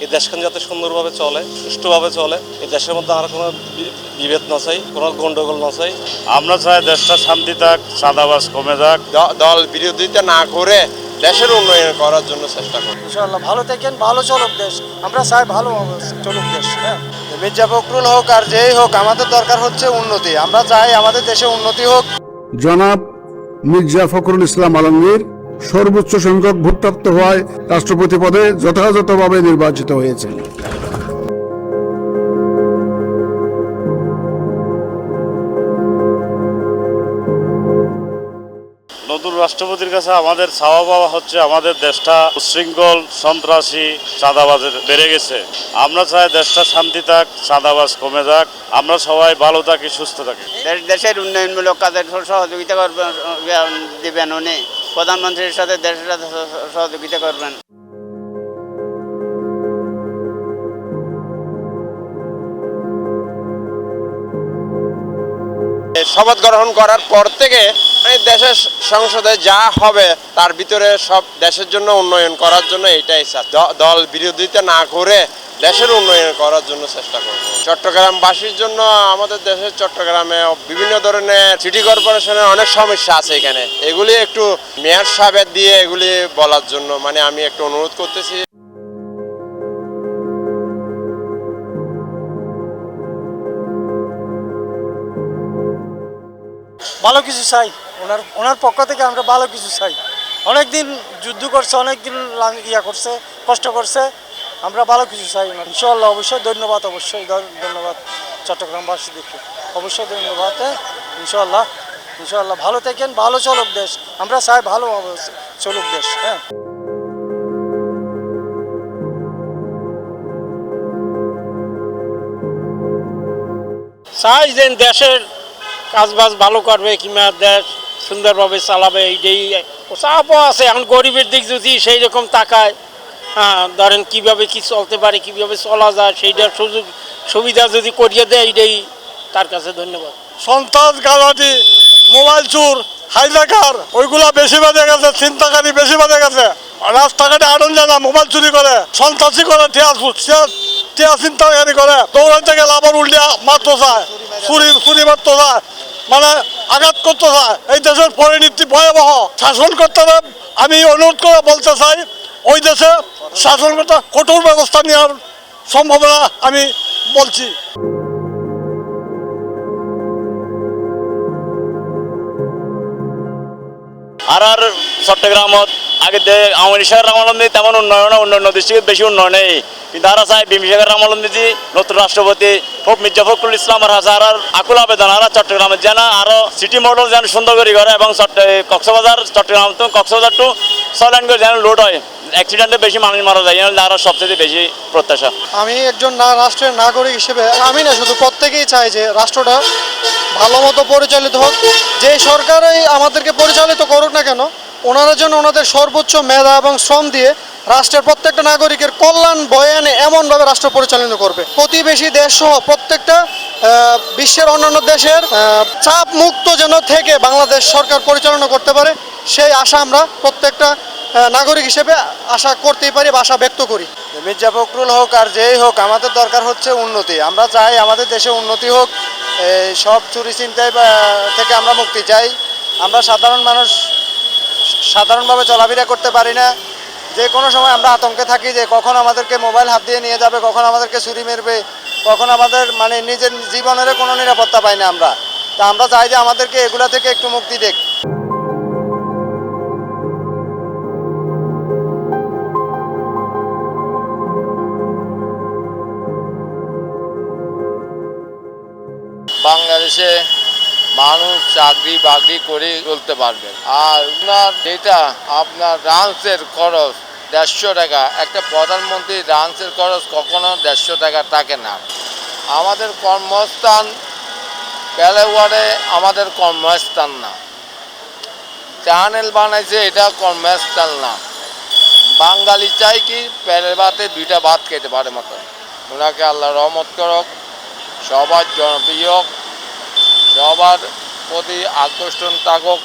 এই দেশখান যাতে সুন্দরভাবে চলে, সুষ্ঠুভাবে চলে, এই দেশের মধ্যে আর কোনো বিভেদ না চাই, কোনো গন্ডগোল না চাই। আমরা চাই দেশটা শান্তি থাক, চাঁদাবাজ কমে যাক, দল বিরোধিতা না করে দেশের উন্নয়ন করার জন্য চেষ্টা করি। ইনশাআল্লাহ ভালো থাকেন, ভালো চলুক দেশ, আমরা চাই ভালো চলুক দেশ। হ্যাঁ, মির্জা ফখরুল হোক আর যেই হোক, আমাদের দরকার হচ্ছে উন্নতি। আমরা চাই আমাদের দেশে উন্নতি হোক। জনাব মির্জা ফখরুল ইসলাম আলমগীর সর্বোচ্চ সংখ্যক ভোটপ্রাপ্ত হওয়ায় রাষ্ট্রপতি পদে যথাযথভাবে নির্বাচিত হয়েছেন। নতুন রাষ্ট্রপতির কাছে আমাদের চাওয়া পাওয়া হচ্ছে আমাদের দেশটা উচ্ছৃঙ্খল, সন্ত্রাসী, চাঁদাবাজের বেড়ে গেছে। আমরা চাই দেশটা শান্তি থাক, চাঁদাবাজ কমে যাক, আমরা সবাই ভালো থাকি, সুস্থ থাকি। দেশের উন্নয়নমূলক কাজের সহযোগিতা দিবেন উনি, প্রধানমন্ত্রীর সাথে দেশের সাথে সহযোগিতা করবেন। শপথ গ্রহণ করার পর থেকে দেশের সংসদে যা হবে তার ভিতরে সব দেশের জন্য উন্নয়ন করার জন্য এটাই দল বিরোধিতা না করে দেশের উন্নয়ন করার জন্য চেষ্টা করব। চট্টগ্রামবাসীর জন্য আমাদের দেশের চট্টগ্রামে বিভিন্ন ধরনের সিটি কর্পোরেশনের অনেক সমস্যা আছে। এখানে এগুলি একটু মেয়র সাহেব দিয়ে এগুলি বলার জন্য আমি একটু অনুরোধ করতেছি। ভালো কিছু চাই, ওনার পক্ষ থেকে আমরা ভালো কিছু চাই। অনেকদিন যুদ্ধ করছে, অনেকদিন করছে, কষ্ট করছে, আমরা ভালো কিছু চাই। ইনশাআল্লাহ অবশ্যই ধন্যবাদ, অবশ্যই ধন্যবাদ চট্টগ্রামবাসীদেরকে, অবশ্যই ধন্যবাদ। ইনশাআল্লাহ ইনশাআল্লাহ ভালো থাকেন, ভালো চলুক দেশ, আমরা চাই ভালো চলুক দেশ। হ্যাঁ, চাই যে দেশের কাজবাজ ভালো করবে, কিংবা দেশ সুন্দরভাবে চালাবে, এইটাই চাপও আছে। এখন গরিবের দিক যদি সেই রকম তাকায়, হ্যাঁ ধরেন কীভাবে কি চলতে পারে, কীভাবে চলা যায়, সেইটার সুযোগ সুবিধা যদি করিয়ে দেয়, এইটাই তার কাছে ধন্যবাদ। সন্ত্রাস, গালাটি, মোবাইল চোর, হাইজাকার ওইগুলা বেশি বেড়ে গেছে, চিন্তাকারী বেশি বেড়ে গেছে। রাস্তাঘাটে আনন্দ জানা মোবাইল চুরি করে, সন্ত্রাসী করে, টিয়া চিন্তাকারী করে, দৌড়াইতে গেলে আবার উল্টে মারতে চায়, চুরি মারতে চায়, আঘাত করতে চায়। এই দেশের পরিণতি ভয়াবহ। শাসন করতে আমি অনুরোধ করে বলতে চাই, ওই দেশে শাসন করতে কঠোর ব্যবস্থা নেওয়ার সম্ভাবনা আমি বলছি। আর চট্টগ্রামত আগে আওয়ামী লীগের আমলন্দি তেমন উন্নয়ন দৃষ্টিতে বেশি উন্নয়ন নেই, কিন্তু তারা চাই বিমিশেখর আমলন্দি নতুন রাষ্ট্রপতি মির্জা ফখরুল ইসলাম আর হাজার আকুল আবেদন আর চট্টগ্রামের যেন আরো সিটি মডেল যেন সুন্দর করে করে, এবং কক্সবাজার চট্টগ্রাম তো কক্সবাজার টু ছয়লাইন করে যেন লোড হয়, অ্যাক্সিডেন্টে বেশি মানুষ মারা যায়, তারা সবচেয়ে বেশি প্রত্যাশা। আমি একজন রাষ্ট্রের নাগরিক হিসেবে আমি না শুধু প্রত্যেকেই চাই যে রাষ্ট্রটা ভালো মতো পরিচালিত হোক। যে সরকারই আমাদেরকে পরিচালিত করুক না কেন, ওনারা যেন ওনাদের সর্বোচ্চ মেধা এবং শ্রম দিয়ে রাষ্ট্রের প্রত্যেকটা নাগরিকের কল্যাণ বয়ে আনে, এমনভাবে রাষ্ট্র পরিচালনা করবে। প্রতিবেশী দেশ সহ প্রত্যেকটা বিশ্বের অন্যান্য দেশের চাপ মুক্ত যেন থেকে বাংলাদেশ সরকার পরিচালনা করতে পারে, সেই আশা আমরা প্রত্যেকটা নাগরিক হিসেবে আশা করতেই পারি বা আশা ব্যক্ত করি। মির্জা ফখরুল হোক আর যেই হোক, আমাদের দরকার হচ্ছে উন্নতি। আমরা চাই আমাদের দেশে উন্নতি হোক, সব চুরি চিন্তায় থেকে আমরা মুক্তি চাই। আমরা সাধারণ মানুষ সাধারণভাবে চলাফেরা করতে পারি না, যে কোনো সময় আমরা আতঙ্কে থাকি যে কখন আমাদেরকে মোবাইল হাত দিয়ে নিয়ে যাবে, কখন আমাদেরকে চুরি মেরবে, কখন আমাদের নিজের জীবনের কোনো নিরাপত্তা পাই না আমরা। তা আমরা চাই যে আমাদেরকে এগুলা থেকে একটু মুক্তি দেখ। বাংলাদেশে মানুষ চাকরি বাকরি করে চলতে পারবেন। আর যেটা আপনার রান্সের খরচ 150 টাকা, একটা প্রধানমন্ত্রীর রান্সের খরচ কখনো 150 টাকা থাকে না। আমাদের কর্মস্থান পেলেওয়ারে আমাদের কর্মস্থান না, চ্যানেল বানাইছে এটা কর্মস্থান না। বাঙালি চাই কি পেলের ভাতে 2টা ভাত খেতে পারে মতো। ওনাকে আল্লাহ রহমত করক, সবার জনপ্রিয়, সবার প্রতি আকর্ষণ থাকুক।